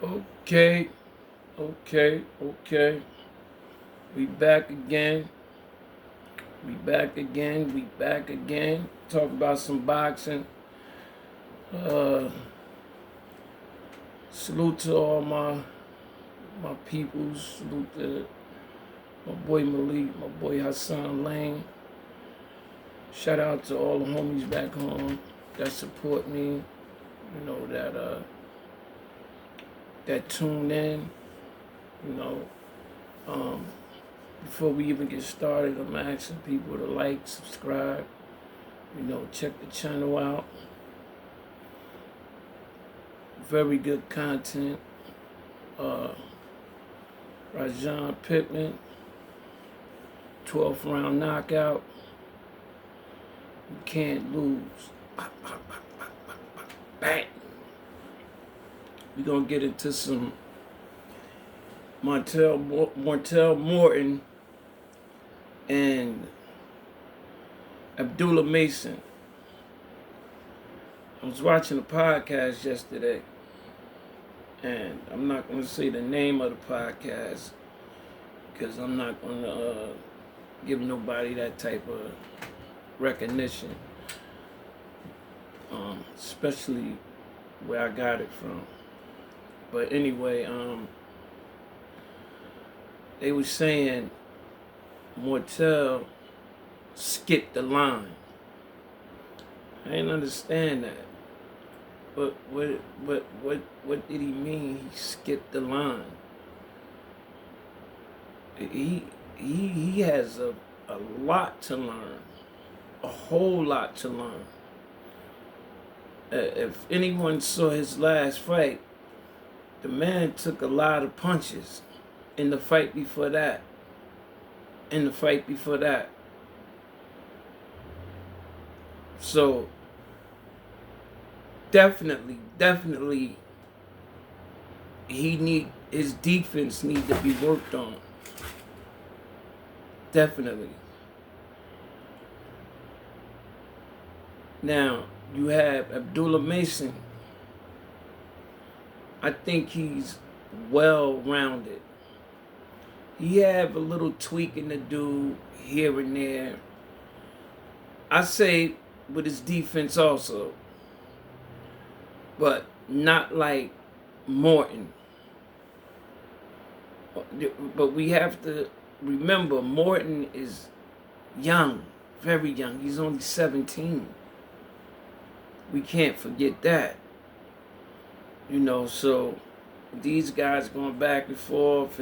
Okay, okay. We back again. We back again. We back again. Talk about some boxing. Uh, Salute to all my peoples. Salute to my boy Malik, my boy Hassan Lane. Shout out to all the homies back home that support me. You know that tune in. You know, um, before we even get started, I'm asking people to like, subscribe, check the channel out. Very good content. Rajan Pittman, 12th round knockout. You can't lose. Bang. We're going to get into some Morton and Abdullah Mason. I was watching a podcast yesterday, and I'm not going to say the name of the podcast because I'm not going to give nobody that type of recognition, especially where I got it from. But anyway, they were saying Mortel skipped the line. I didn't understand that. But what did he mean? He skipped the line. He has a lot to learn, a whole lot to learn. If anyone saw his last fight, the man took a lot of punches in the fight before that. So definitely his defense need to be worked on. Definitely. Now you have Abdullah Mason. I think he's well-rounded. He have a little tweaking to do here and there. I say with his defense also, but not like Morton. But we have to remember Morton is young, very young. He's only 17. We can't forget that. So these guys going back and forth.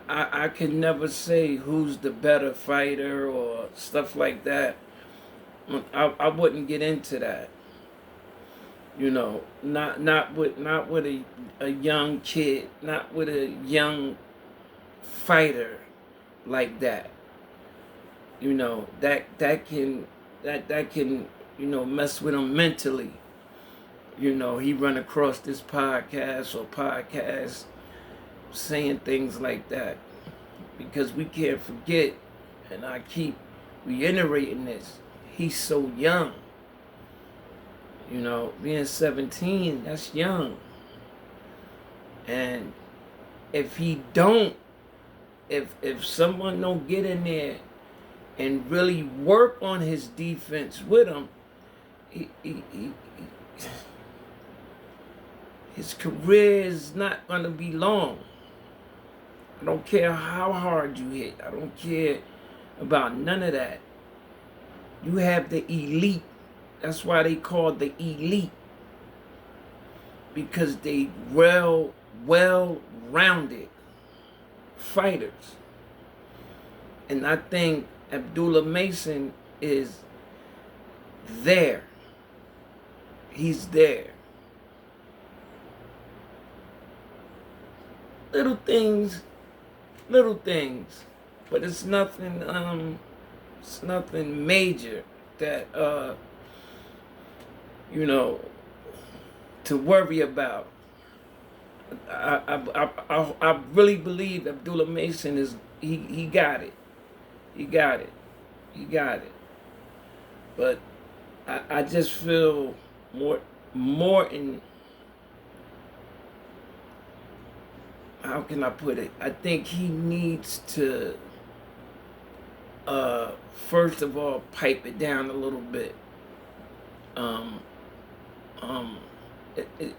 I can never say who's the better fighter or stuff like that. I wouldn't get into that. Not with a young kid, not with a young fighter like that. That can mess with him mentally. He run across this podcast saying things like that. Because we can't forget, and I keep reiterating this, he's so young. Being 17, that's young. And if someone don't get in there and really work on his defense with him, his career is not going to be long. I don't care how hard you hit. I don't care about none of that. You have the elite. That's why they call the elite. Because they well-rounded fighters. And I think Abdullah Mason is there. He's there. Little things, but it's nothing major that to worry about. I really believe Abdullah Mason he got it. He got it. But I just feel Morton, how can I put it? I think he needs to, first of all, pipe it down a little bit. Um, um,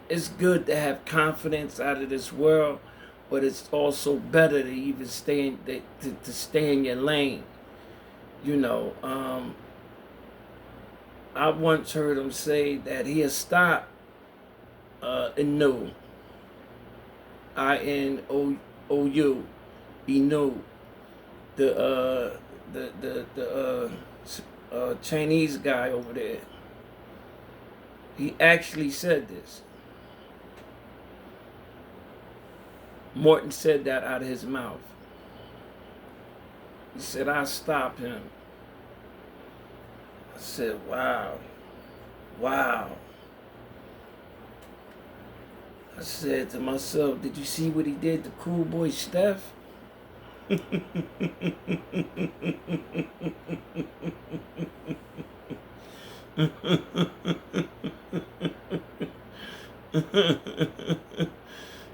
it's good to have confidence out of this world, but it's also better to even stay in, to stay in your lane. You know, I once heard him say that he'll stop Inu, INOU, Inu, the Chinese guy over there. He actually said this. Morton said that out of his mouth. He said, "I'll stop him." I said, wow, wow. I said to myself, did you see what he did to Cool Boy Steph?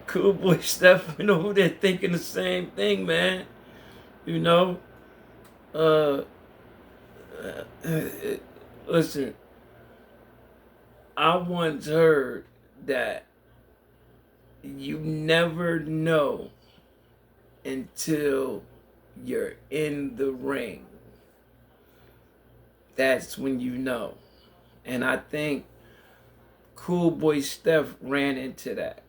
Cool Boy Steph went over there thinking the same thing, man. You know? Listen, I once heard that you never know until you're in the ring. That's when you know. And I think Cool Boy Steph ran into that.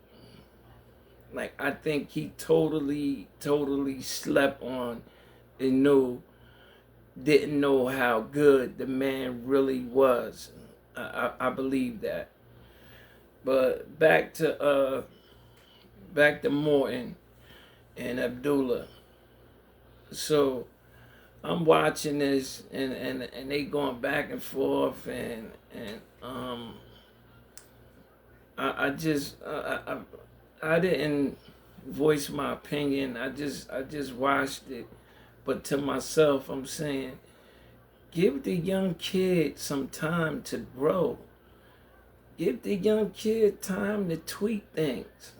Like, I think he totally slept on and didn't know how good the man really was. I believe that. But back to Morton and Abdullah. So I'm watching this and they going back and forth and I just I didn't voice my opinion. I just watched it. But to myself, I'm saying, give the young kid some time to grow. Give the young kid time to tweak things.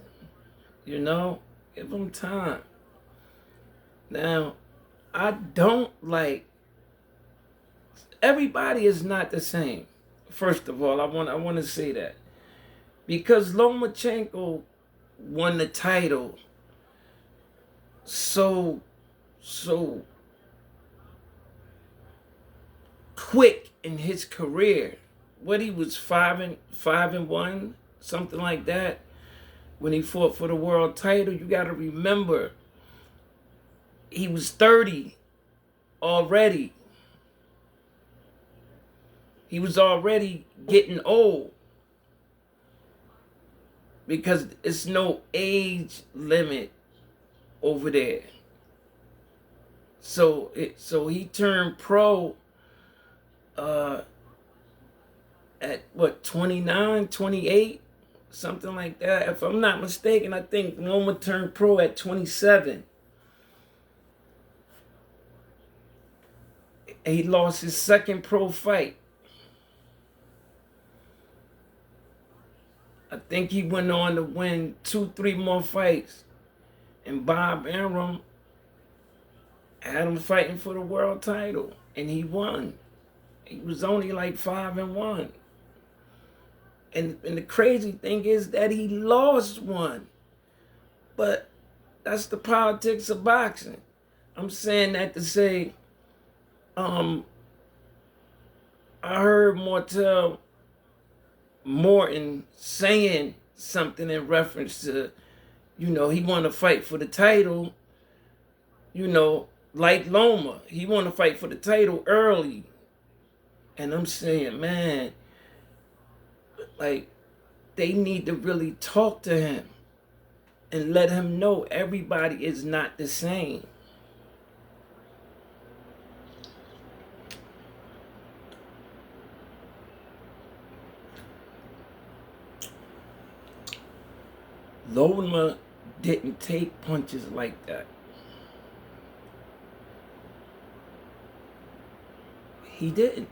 You know, give them time. Now, I don't like. Everybody is not the same. First of all, I want to say that because Lomachenko won the title so quick in his career. What, he was 5-1, something like that, when he fought for the world title. You got to remember, he was 30 already. He was already getting old because it's no age limit over there. So he turned pro at what, 29, 28, something like that. If I'm not mistaken, I think Loma turned pro at 27. He lost his second pro fight. I think he went on to win 2-3 more fights. And Bob Arum had him fighting for the world title. And he won. He was only like 5-1. And the crazy thing is that he lost one. But that's the politics of boxing. I'm saying that to say, I heard Morton saying something in reference to, he want to fight for the title, like Loma. He want to fight for the title early. And I'm saying, man, like, they need to really talk to him and let him know everybody is not the same. Loma didn't take punches like that. He didn't.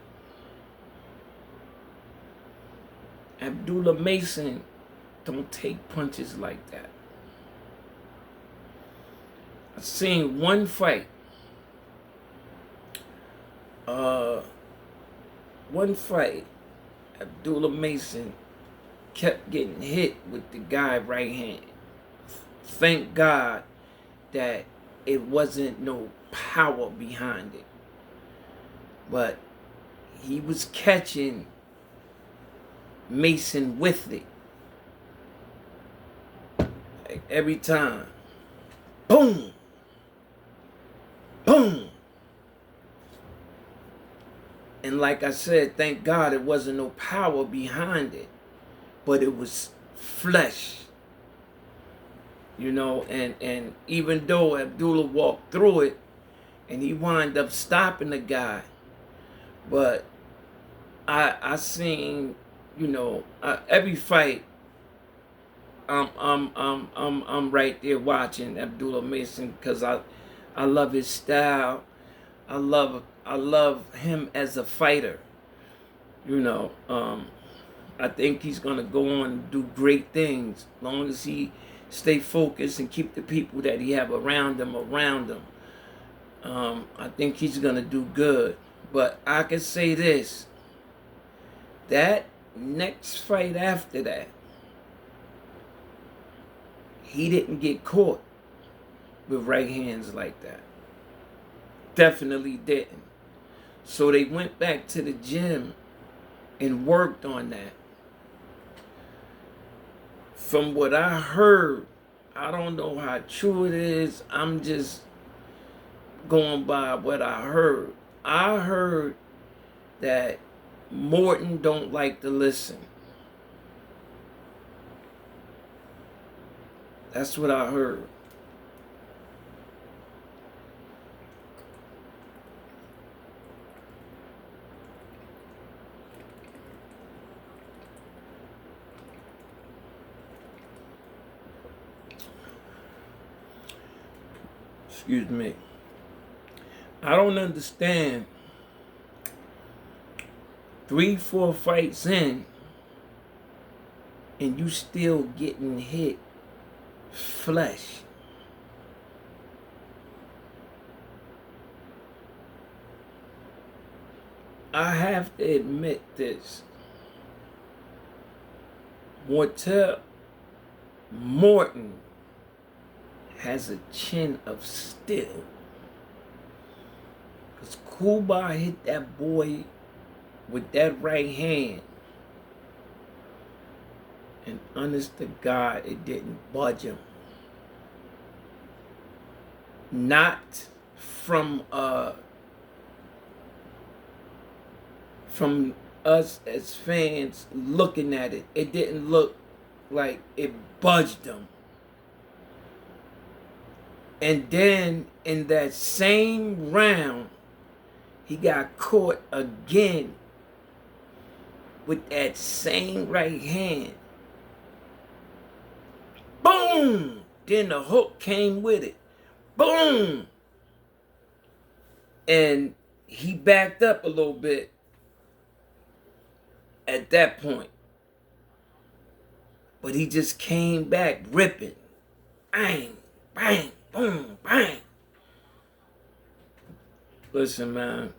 Abdullah Mason don't take punches like that. I seen one fight. Abdullah Mason kept getting hit with the guy right hand. Thank God that it wasn't no power behind it. But he was catching Mason with it. Like every time. Boom! Boom! And like I said, thank God it wasn't no power behind it. But it was flesh. You know, and even though Abdullah walked through it, and he wound up stopping the guy, but I seen, you know, every fight, I'm right there watching Abdullah Mason because I love his style. I love him as a fighter. You know, I think he's gonna go on and do great things as long as he stay focused and keep the people that he have around him. I think he's gonna do good. But I can say this: that next fight after that, he didn't get caught with right hands like that. Definitely didn't. So they went back to the gym and worked on that. From what I heard, I don't know how true it is. I'm just going by what I heard. I heard that Morton don't like to listen. That's what I heard. Excuse me. I don't understand. 3-4 fights in, and you still getting hit flesh. I have to admit this. Morton has a chin of steel. Because Kuba hit that boy with that right hand. And honest to God, it didn't budge him. Not from us as fans looking at it. It didn't look like it budged him. And then in that same round, he got caught again with that same right hand. Boom! Then the hook came with it. Boom! And he backed up a little bit at that point. But he just came back ripping. Bang, bang, boom, bang. Listen, man.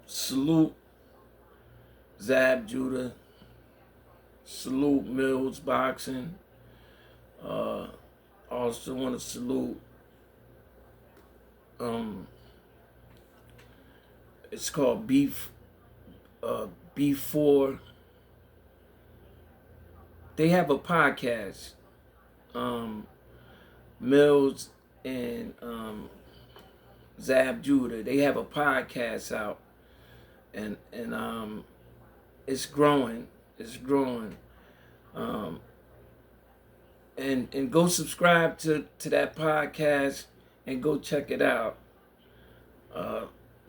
Salute Zab Judah. Salute Mills Boxing. Also want to salute it's called B4. They have a podcast. Mills and Zab Judah, they have a podcast out, and it's growing. It's growing. And go subscribe to that podcast and go check it out.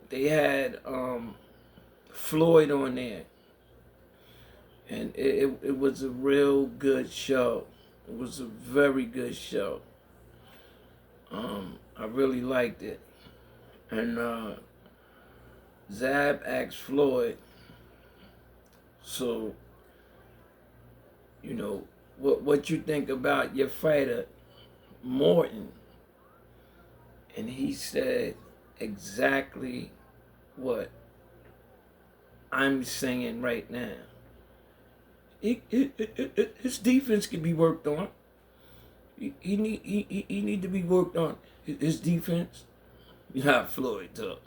They had Floyd on there, and it was a real good show. It was a very good show. I really liked it. And Zab asked Floyd, so, what you think about your fighter, Morton? And he said exactly what I'm saying right now. His defense can be worked on. He need to be worked on. His defense. You know how Floyd talk.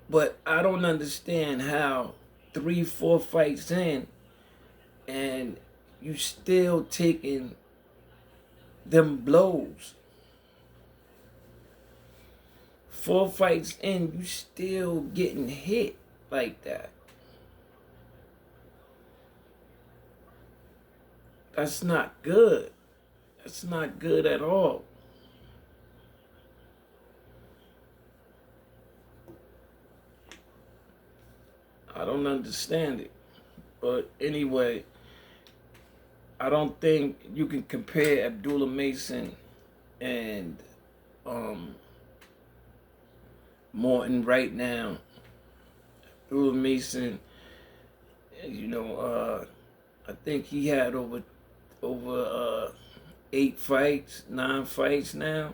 But I don't understand how 3-4 fights in and you still taking them blows. 4 fights in, you still getting hit like that. That's not good. That's not good at all. I don't understand it. But anyway, I don't think you can compare Abdullah Mason and Morton right now. Abdullah Mason, I think he had over 8 fights, 9 fights now.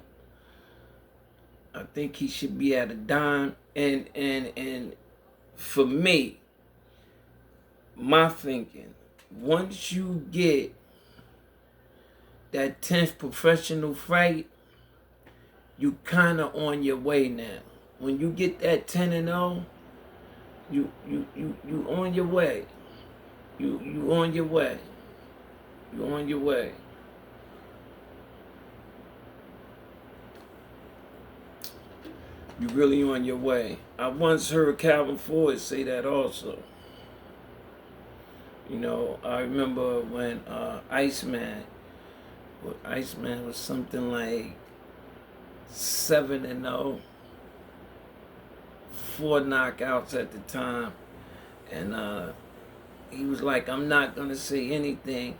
I think he should be at a dime. And for me, my thinking, once you get that 10th professional fight, you kind of on your way now. When you get that 10-0, you on your way. You on your way. You on your way. You really on your way. I once heard Calvin Ford say that also. I remember when Iceman was something like 7-0, 4 knockouts at the time, and he was like, I'm not gonna say anything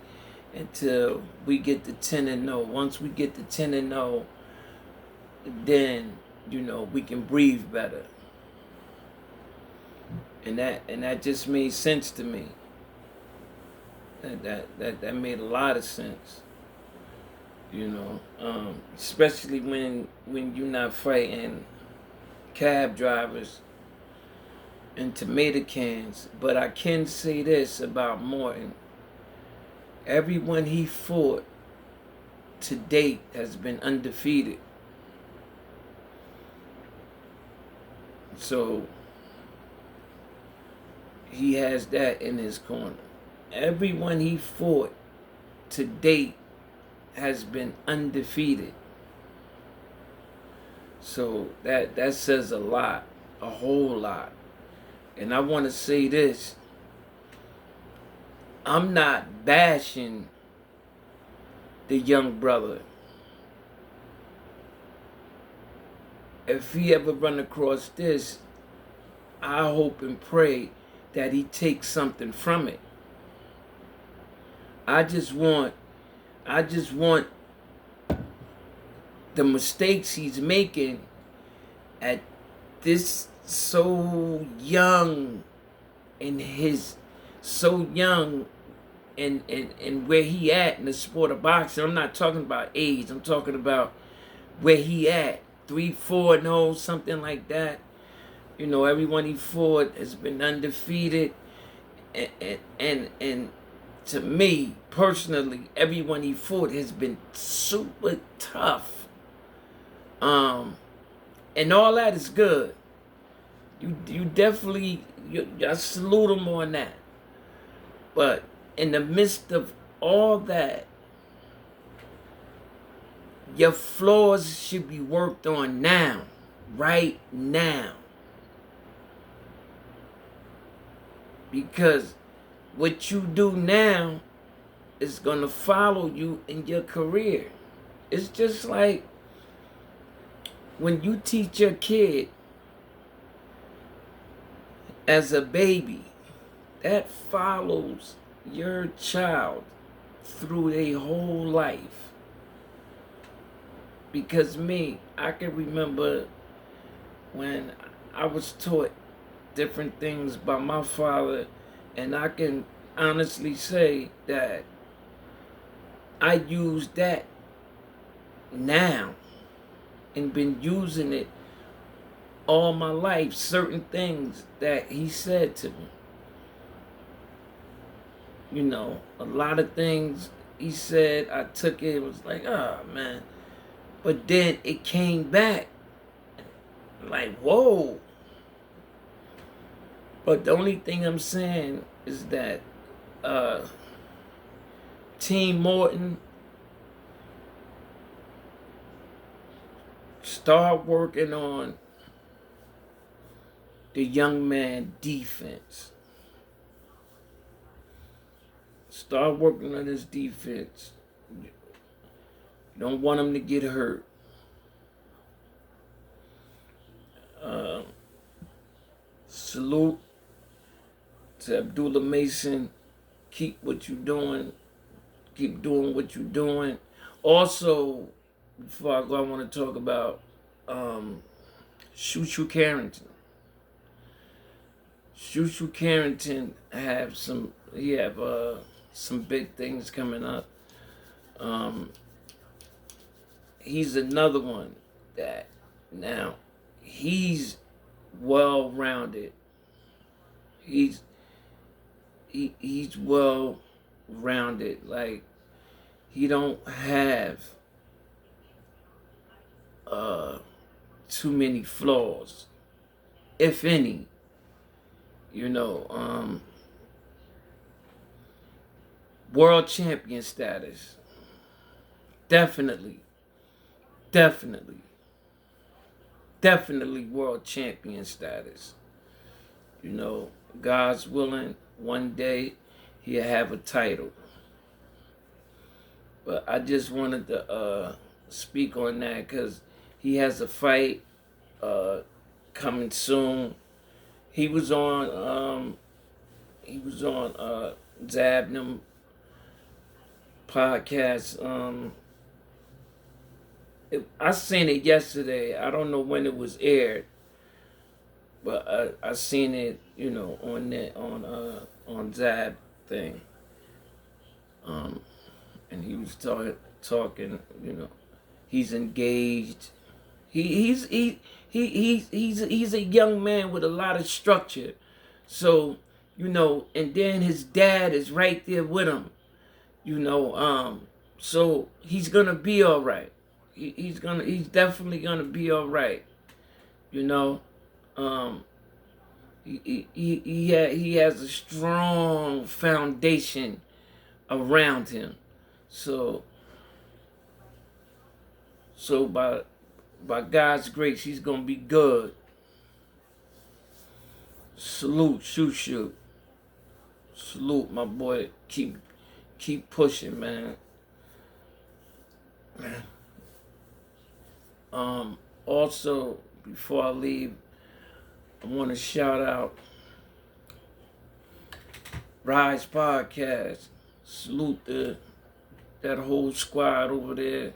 until we get to 10-0. Once we get to 10-0, then we can breathe better. And that just made sense to me. That made a lot of sense. Especially when you're not fighting cab drivers and tomato cans. But I can say this about Morton. Everyone he fought to date has been undefeated. So he has that in his corner. Everyone he fought to date has been undefeated. So that says a lot, a whole lot. And I want to say this. I'm not bashing the young brother. If he ever run across this, I hope and pray that he takes something from it. I just want the mistakes he's making at this so young and where he at in the sport of boxing. I'm not talking about age. I'm talking about where he at. 3-4-0, something like that. Everyone he fought has been undefeated. And to me, personally, everyone he fought has been super tough. And all that is good. You definitely, I salute him on that. But in the midst of all that, your flaws should be worked on now, right now. Because what you do now is going to follow you in your career. It's just like when you teach your kid as a baby, that follows your child through their whole life. Because I can remember when I was taught different things by my father, and I can honestly say that I use that now and been using it all my life. Certain things that he said to me, you know, a lot of things he said, I took it, was like, oh man. But then it came back, like, whoa. But the only thing I'm saying is that Team Morton, start working on the young man defense. Start working on his defense. You don't want him to get hurt. Salute to Abdullah Mason. Keep what you're doing. Keep doing what you're doing. Also, before I go, I want to talk about Shushu Carrington. Shushu Carrington have some big things coming up. He's another one that now he's well-rounded. He's well-rounded. Like, he don't have too many flaws, if any. You know, world champion status. Definitely world champion status. You know, God's willing, one day he'll have a title. But I just wanted to speak on that because he has a fight coming soon. He was on Zabnum podcast. I seen it yesterday. I don't know when it was aired, but I seen it, you know, on that on Zab thing. And he was talking, you know, he's engaged. He's a young man with a lot of structure. So, you know, and then his dad is right there with him. You know, so he's gonna be all right. He's definitely gonna be all right. You know, he has a strong foundation around him. So by God's grace, he's gonna be good. Salute, Shushu. Salute, my boy. Keep pushing, man. Also, before I leave, I want to shout out Rise Podcast. Salute that whole squad over there.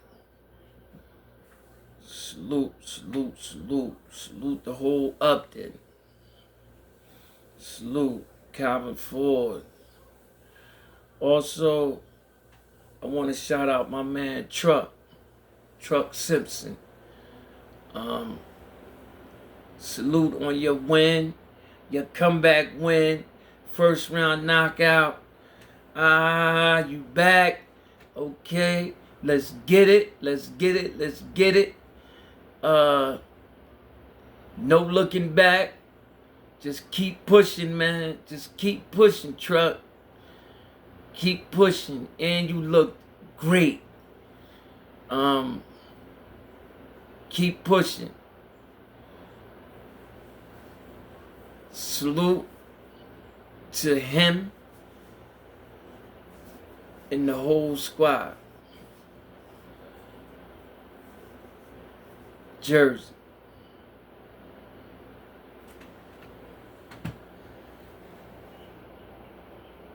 Salute the whole Upton. Salute Calvin Ford. Also, I want to shout out my man Truck Simpson. Salute on your win, your comeback win, first round knockout. You back. Okay, let's get it. No looking back. Just keep pushing, man. Just keep pushing, Truck. Keep pushing, and you look great. Keep pushing. Salute to him and the whole squad. Jersey.